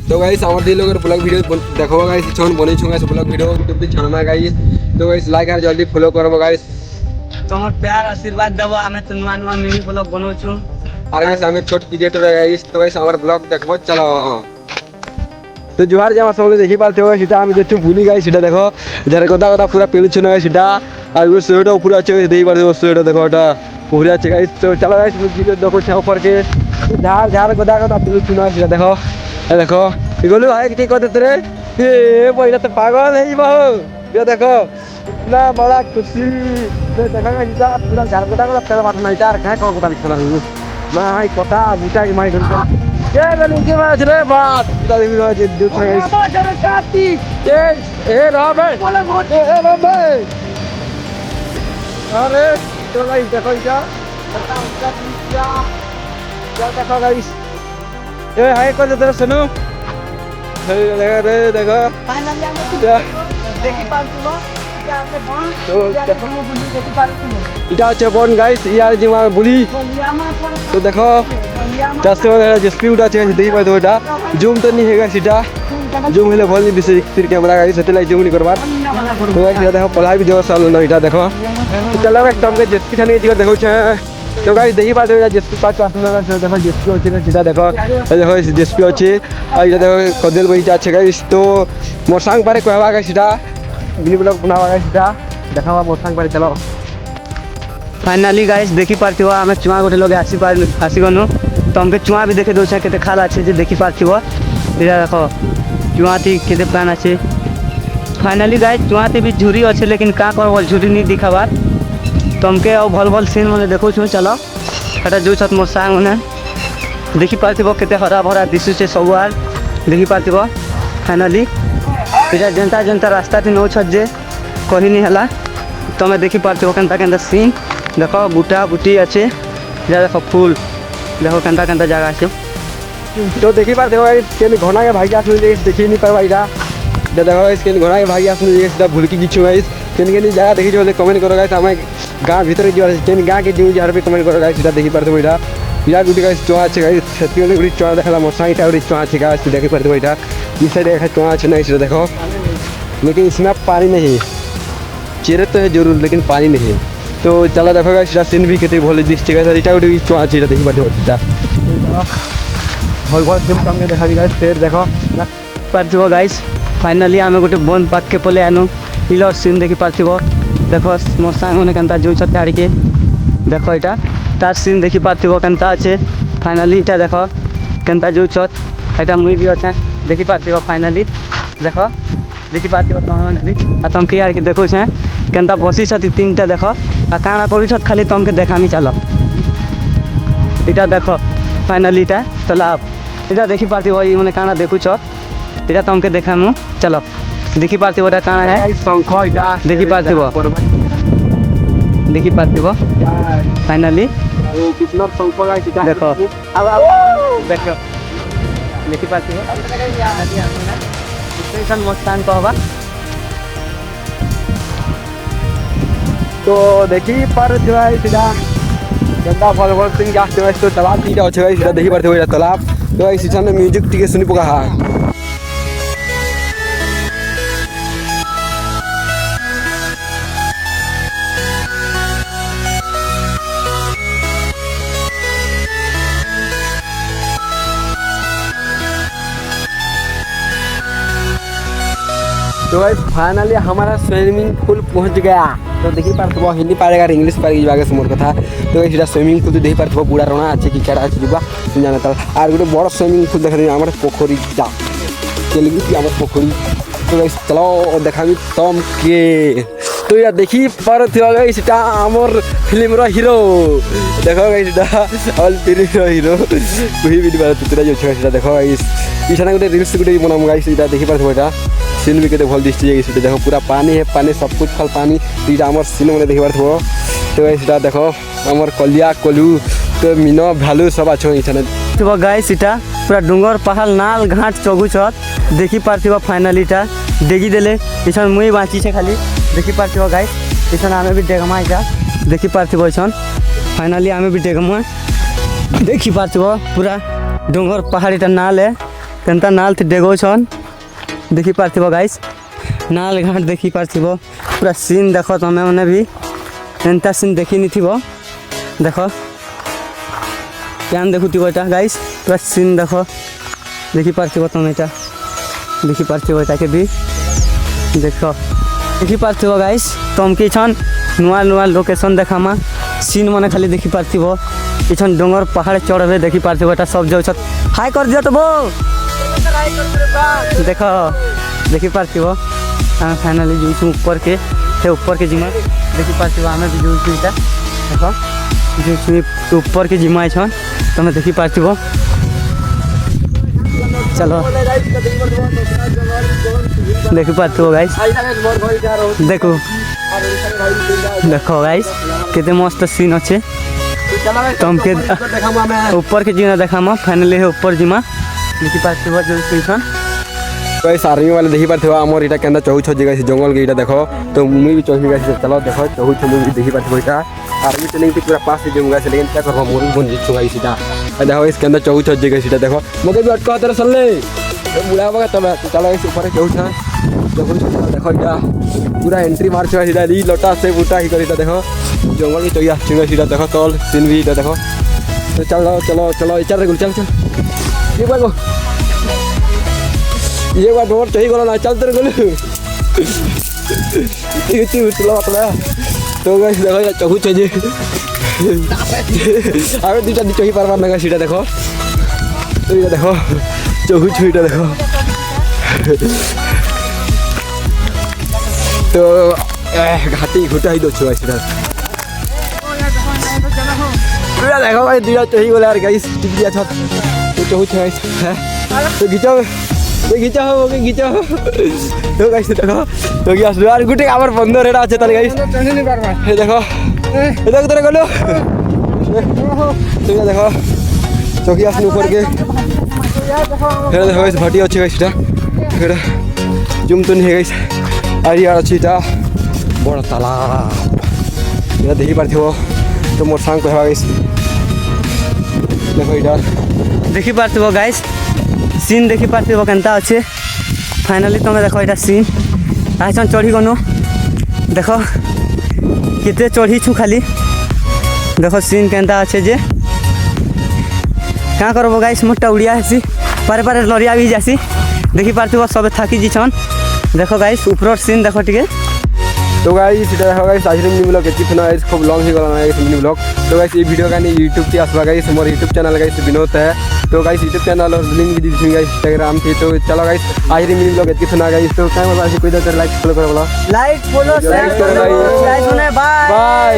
तो गाइस आम दी लोग ब्लॉग वीडियो देखो गाइस छन बनै छु गाइस ब्लॉग वीडियो यूट्यूब पे छनमा गाइस तो गाइस लाइक और जल्दी फॉलो करबो गाइस तुम्हार प्यार आशीर्वाद देबो हमें तो नुआ नुआ मिनी ब्लॉग बनौ छु और गाइस हमें छोट क्रिएटर है गाइस तो गाइस हमारा ब्लॉग देखबो चलो तो जुहार जे सब देखि पालते हो सीधा हम जेछु भूली गाइस सीधा देखो जरे गोदा गोदा पूरा पेल छु ना सीधा और वो सोडो पूरा छै देई बार सोडो देखो एटा पूरा छै गाइस तो चलो गाइस वीडियो देखो छ ऊपर के झाड़ झाड़ गोदा गोदा पेल छु ना सीधा देखो ए देखो इगोलू भाई की कहते रे ए पहिला तो पागल है बहु ये देखो इतना बड़ा खुशी तो देखो सीधा पूरा झाड़ गोदा गोदा पेल बात नहीं यार काय को गोदा लिखला भाई कोटा बुटा की माई गन के गली के बात रे बात सीधा देखो जे देख ए राबे ए राबे अरे तो गाइस देखो क्या देखो गाइस ए हाय को जरा सुनो रे देखो देखि पालतु क्या आपने फोन तो देखो देखि पालतु इटा আছে বোন গাইস ইয়ার জিমা বলি তো দেখো চাষে স্পিড আছে দেই পাই তো এটা জুম তো নি হেগা সেটা জুম হলে ভল বেশি স্থির ক্যামেরা গাইস সেটা জুম নি করবার তো গাইস দেখো পলাই ভিডিও চালু না এটা দেখো তো চলো এক টমকে জেসপি থানে দিকে দেখো তো গাইস দেখি পাই তো জেসপি পাঁচ আসলে দেখো জেসপি আছে না সেটা দেখো এই দেখো জেসপি আছে আর এটা দেখো কদেল বইটা আছে গাইস তো মোর সাং পারে কইবা গাইস সেটা মিনি ব্লগ बनावा गाइस সেটা দেখাবা মোর সাং পারে চলো फाइनली गाइस देखि पारथिबो हमें चुआ गोटे लोग आसी गनु तो हमके चुआ भी देखे दोछा केते खाल আছে जे देखि पारथिबो एरा देखो चुआ थी केते प्लान আছে फाइनली गाइस चुआ ते भी झुरी আছে लेकिन का करबो झुरी नहीं दिखाबार तो हमके और भल भल सीन माने देखो छु चलो एटा जो छत मोर सांग ने देखि पारथिबो केते हरा भरा दिसु से सबवार देखि पारथिबो फाइनली एटा जनता जनता रास्ता थी नौ छत जे कहि नहीं हला तो मैं देखि पारथिबो केनता केनता सीन देखो बूटा बूटी अच्छे जा देखो फूल देखो केनता केनता जगह আছে तो देखी पार देखो इसके घोड़ा के भाई आसने देखी नहीं पारबा इटा देखो इसके घोड़ा के भाई आसने सीधा भूल की किछु गाइस केन केन जगह देखि जो कमेंट करो गाइस हमें गांव भीतर जो केन गांव के जो जगह पे कमेंट करो गाइस सीधा देखी पारते इटा या गुटी गाइस चोआ আছে गाइस सती वाले गुटी चोआ देखला मोर साइड और चोआ আছে गाइस देखी पारते इटा इस साइड देखा चोआ আছে ना सीधा देखो लेकिन इसमें पानी नहीं चेहरे तो है जरूर लेकिन पानी नहीं तो चला देखो गाइस सीधा सीन भी केते भले दिसছে गाइस इटा गुटी चोआ আছে এটা দেখি পারতে सीधा भल भल जम काम देखा गाइस फिर देखो पारथिबो गाइस फाइनली हमें गोटे बन पाक के पले आनु इलर सीन देखि पारथिबो देखो मोर सांग ने केनता जो छत आड़ी के देखो इटा तार सीन देखि पारथिबो केनता আছে फाइनली इटा देखो केनता जो छत एटा मुई भी अच्छा देखि पारथिबो फाइनली देखो देखि पारथिबो फाइनली आ तुम के यार के देखो छै केनता बसी छत तीनटा देखो आ काना पड़ी छत खाली तुमके देखामी चलो इटा देखो फाइनली इटा तालाब इटा देखि पारथिबो ई माने काना देखु छ इटा तुमके देखामु चलो देखि पारथिबो एटा काना है शंख इटा देखि पारथिबो फाइनली ओ कितना शंख गाइस इटा देखो अब देखो देखि पारथिबो स्टेशन मस्तान कहबा तो देखी पर जो है सीधा गंदा फल फल सिंह जास्त है तो तालाब की जाओ है सीधा देखी पड़ते हुए तालाब तो इस सीजन में म्यूजिक टिके सुनी पका है तो गाइस फाइनली हमारा स्विमिंग पूल पहुंच गया तो देखी पारथबो हिंदी पारेगा इंग्लिश पारे जागा से मोर कथा तो गाइस सीधा स्विमिंग पूल तो देखी पारथबो पूरा रोना আছে কি কেডা আছে দিবা জানা তাল আর গোটে বড় স্বিমিং पूल দেখা দিই আমার পোখরি যা चलगी কি আমার পোখরি तो गाइस चलो देखाबी तम के तो या देखी पारथबो गाइस এটা আমার ফিল্ম র হিরো देखो गाइस এটা অল ফিল্ম র হিরো কই ভিডিও বাত তোরা जो সেটা देखो गाइस ইছানা গোটে রিলস গোটে বনাম गाइस এটা দেখি পারথবো এটা सीन भी केते भल दिसछि गाइस देखो पूरा पानी है पानी सब कुछ फल पानी इटा हमर सीन माने देखबार थबो तो गाइस इटा देखो हमर कलिया कोलू तो मीनो भालू सब आछो इछने तो गाइस इटा पूरा डुंगर पहाड़ नाल घाट चगु छत देखि पारथिबो फाइनली इटा देखि देले इछन मुई बाची छे खाली देखि पारथिबो गाइस इछन हमें भी देखमा इटा देखि पारथिबो इछन फाइनली हमें भी देखमा देखि पारथिबो पूरा डुंगर पहाड़ इटा नाल है କେନ୍ତା ନାଲ ଡେଗଉ ଛନ୍ ଦେଖିପାରୁଥିବ ଗାଇସ୍। ନାଲ ଘାଟ ଦେଖିପାରୁଥିବ ପୁରା ସିନ୍ ଦେଖ ତମେ ମାନେ ବି ଏନ୍ତା ସିନ୍ ଦେଖିନିଥିବ। ଦେଖ କେନ୍ ଦେଖୁଥିବ ଏଇଟା ଗାଇସ୍ ପୁରା ସିନ୍ ଦେଖ ଦେଖିପାରୁଥିବ ତମେ ଏଇଟା ଦେଖିପାରୁଥିବ ଏଟାକେ ବି ଦେଖ ଦେଖିପାରୁଥିବ ଗାଇସ୍। ତମକେ ଛନ୍ ନୂଆ ନୂଆ ଲୋକେସନ୍ ଦେখাମା ସିନ୍ ମାନେ ଖାଲି ଦେଖିପାରୁଥିବ। ଇଛନ୍ ଡଙ୍ଗର ପାହାଡ଼ ଚଢ଼ବେ ଦେଖିପାରୁଥିବ ଏଟା ସବୁ ଯାଉଛ ହାଇ କରିଦିଅ ତ ବୋ ଦେଖ ଦେଖିପାରୁଥିବ। ଆମେ ଫାଇନାଲି ଯାଉଛୁ ଉପରକେ ସେ ଉପରକେ ଯିମା ଦେଖିପାରୁଥିବ। ଆମେ ବି ଯାଉଛୁ ଏଇଟା ଦେଖ ଯାଉଛୁ ଉପରକେ ଯିମା ଇଛନ୍ ତମେ ଦେଖିପାରୁଥିବ। चलो ଦେଖିପାରୁଥିବ ଗାଇସ୍। ଦେଖୁ ଦେଖ ଗାଇସ୍ କେତେ ମସ୍ତ ସିନ୍ ଅଛେ। ତମକେ ऊपर के जीना देखामा फाइनली ऊपर जिमा ଦେଖିପାରୁଥିବ ଯୋଉ ସେଇଛନ୍ गाइस आर्मी वाले देखि पारथिबा हमर इटा केंदा चहु छ जगह जंगल के इटा देखो तो मुई भी चहु गाइस चलो देखो चहु छ मुई देखि पारथिबा इटा आर्मी ट्रेनिंग के पूरा पास से जम गाइस लेकिन क्या करबो मोर बन जिछु गाइस इटा देखो इस केंदा चहु छ जगह इटा देखो मके भी अटका तेरे सल्ले मुड़ा बगा तब चलो इस ऊपर चहु छ देखो इटा पूरा एंट्री मार छ इटा री लटा से बूटा ही कर इटा देखो जंगल के चइया छिंगा इटा देखो तल सीन भी इटा देखो तो चलो चलो चलो इचर रे चल चल ये बार डोर चाहिए गलो ना चल तेरे गलो इतनी उतला पतला तो गाइस देखो या चहु चाहिए आगे दूसरा दी चाहिए परवान ना सीधा देखो तो ये देखो चहु छुईटा देखो तो घाटी घुटा ही दो छुआ सीधा पूरा देखो भाई दूसरा चाहिए गलो यार गाइस टिक दिया छत तो चहु छुआ तो खींचो खींचा तो गाइस देखो तो क्या यार गुटे आवर बंदर रेडा আছে তাহলে गाइस নি পারবা এই দেখো এই দেখো তোরে গলো তো দেখো চকি আসন ऊपर के हे देखो गाइस भाटी আছে गाइस এটা এটা জুম তো নি गाइस আর ইয়ার আছে এটা বড় তালাব এটা দেখি পারथिबो তো মোর সাং কহবা गाइस দেখো এটা देखि पारथिबो गाइस सीन देखि पारथिबो केनता अच्छे। फाइनली तुम देखो यहाँ सीन आसन चढ़ी गनु देख केते चढ़ी छु खाली देखो सीन केनता अच्छे जे क्या करबो गाइस मोटा उड़िया हेसी पारे पारे लरिया भी जासी देखि पारथिबो सब थाकी जिछन देखो गाइस ऊपर सीन देखो टिके तो गाइस इटा देखो गाइस आज मिनी ब्लॉग एति फना गाइस खूब लॉन्ग ही गला गाइस मिनी ब्लॉग तो गाइस ये वीडियो का YouTube पे आसबा गाइस मोर YouTube चैनल गाइस विनोद है तो गाइस YouTube चैनल और लिंक भी दी दूंगा गाइस Instagram पे तो चलो गाइस आज मिनी ब्लॉग एति फना गाइस तो काय बोला कोई तो लाइक फॉलो करो बोला लाइक फॉलो शेयर करो गाइस बाय बाय